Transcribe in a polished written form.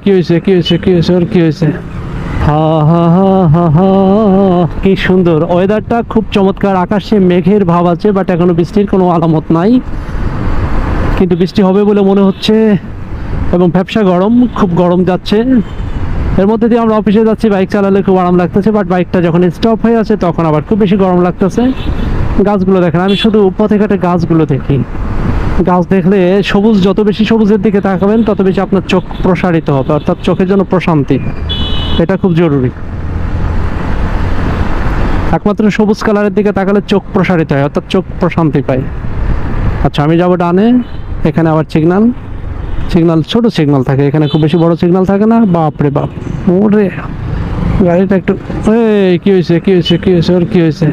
কি হয়েছে কি হয়েছে কি হয়েছে ওর কি হয়েছে? হা হা হা হা হা, কি সুন্দর ওয়েদারটা, খুব চমৎকার। আকাশে মেঘের ভাব আছে, বাট এখনো বৃষ্টির কোনো আলামত নাই, কিন্তু বৃষ্টি হবে বলে মনে হচ্ছে। এবং ব্যবসা গরম, খুব গরম যাচ্ছে। এর মধ্যে দিয়ে আমরা অফিসে যাচ্ছি, বাইক চালালে খুব আরাম লাগতেছে, বাট বাইকটা যখন স্টপ হয়ে আছে তখন আবার খুব বেশি গরম লাগতেছে। গাছগুলো দেখেন, আমি শুধু পথে ঘাটে গাছগুলো দেখি। গাছ দেখলে সবুজ, যত বেশি সবুজের দিকে তাকাবেন তত বেশি আপনার চোখ প্রসারিত হবে, অর্থাৎ চোখের জন্য প্রশান্তি, এটা খুব জরুরি। একমাত্র সবুজ কালারের দিকে তাকালে চোখ প্রসারিত হয়, অর্থাৎ চোখ প্রশান্তি পায়। আচ্ছা, আমি যাবো ডানে। এখানে আবার সিগন্যাল, ছোট সিগন্যাল থাকে এখানে, খুব বেশি বড় সিগন্যাল থাকে না। বাপরে বাপ, ওরে গাড়িটা একটু, এই কি হয়েছে কি হয়েছে কি হয়েছে ওর কি হয়েছে?